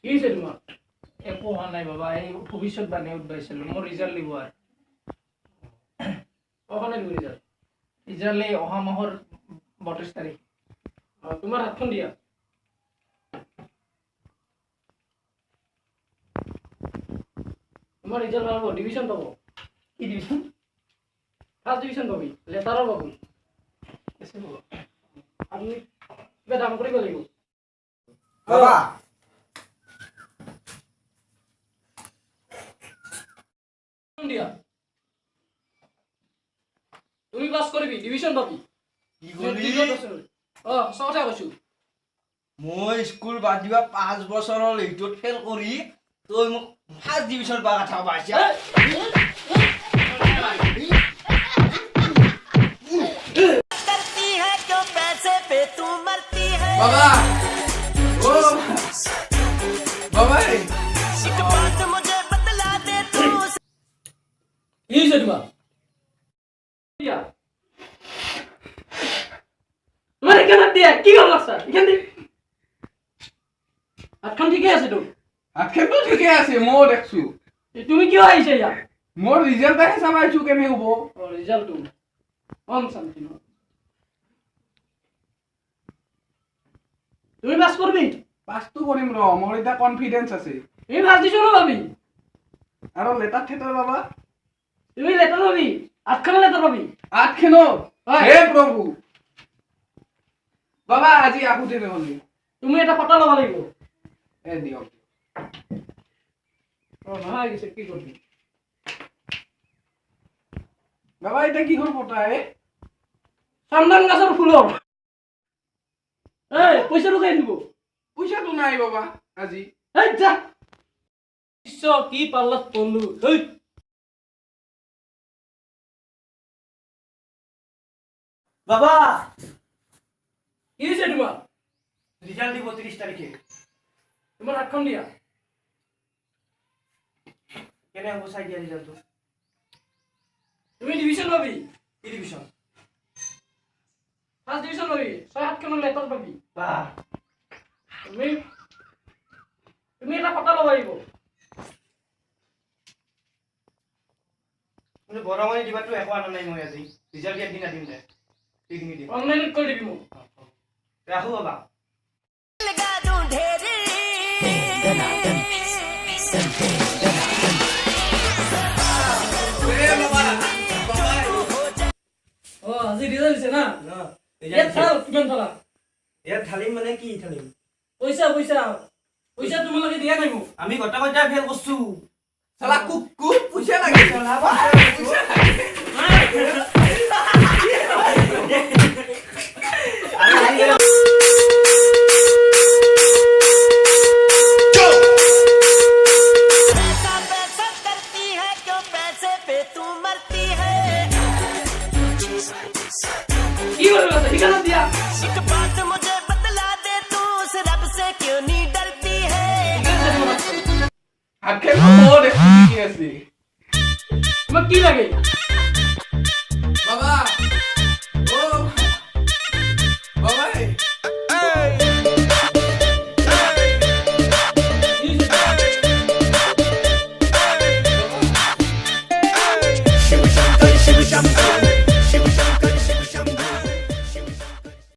কি হৈছে তোমাৰ? একো হোৱা নাই বাবা, এই ভৱিষ্যত বাণী উদ্ভাইছিলোঁ, মোৰ ৰিজাল্ট দিব আৰু অহা দিব ৰিজাল্ট। ৰিজাল্ট এই অহা মাহৰ 32 তাৰিখ। তোমাৰ হাতখন দিয়া। তোমাৰ ৰিজাল্ট ভাল হ'ব, ডিভিশ্যন পাব। কি ডিভিশ্যন? ফাৰ্ষ্ট ডিভিশ্যন পাবি, লেটাৰো পাবি। আপুনি কিবা দাম কৰিব লাগিব। বাবা দিয়া তুমি ক্লাছ কৰিবি, ডিভিশ্যন পাবি। কি কৰি সঁচা কৈছো। মই স্কুল বাদ দিবা 5 বছৰৰ এইটোত ফেল কৰি তই মোক ফাৰ্ষ্ট ডিভিজন পা কথা পাইছা বাবা ও বাবা কি হৈছে তোমাৰ? দিয়া তোমাৰ এখানে দিয়া কি হ'ল লাগছা এখানে আটখন ঠিকে আছে তো আখেটো ঠিকে আছে মই দেখছো তুমি কিয় আহিছা ইয়া মোৰ ৰিজাল্ট আহে চাবাইছো কেনে হ'ব ৰিজাল্টটো অন শান্তি ন তুমি পাস কৰবি পাসটো কৰিম ৰ মোৰ এটা কনফিডেন্স আছে তুমি পাস দিছো না ভাবি আৰু লেটাৰ থেটাৰ বাবা তুমি লেটাৰ পাবি আটখান লেটাৰ পাবি আঠখেনো হয়। হে প্ৰভু বাবা আজি আহোতে নহলি তুমি এটা ফটো লব লাগিব এ দিয়ক নহয় গেছে কি করবি বাবা এটা কিহৰ পতা সামদান গাছের ফুলর এই পয়সা লুকাই দিব পইচাটো নাই বাবা আজি এই যা বিশ্ব কি পাল্লাত পড়লু এই বাবা কি হইছে তোমার রিজাল্ট দিব 30 তারিখে তোমার হাতখন দিয়া কেনে হবো চাই দিয়া রিজাল্ট তুমি ডিভিশন পাবি কি ডিভিশন ফার্স্ট ডিভিশন পাবি 6-8খান লেটার পাবি বাহ তুমি তুমি এটা ফটো লব লাগিব মানে বড়মানি দিবাটো একো আনা নাই মই আজি রিজাল্ট একদিন দিম দে ঠিকনি দিম অনলাইন কৰি দিবি মোক রাখো বাবা लगा दूं ढेरी ও আজি রিজাল্ট দিছে না না ইয়াত চাল কিমান পালা ইয়াত থালিম মানে কি থালিম পইচা পইচা পইচা তোমালোকে দিয়া নাই মোক আমি গটা গটা ফেল করছু সালা কুক কুক পইচা লাগে পইচা লাগে पैसा पैसा करती है क्यों पैसे पे तू मरती है কি করবে কথা ঠিকানা দিয়া एक बात मुझे बतला दे तू उस रब से क्यों नहीं डरती है আখেটো মই দেখছো কি আছে তোমাক কি লাগে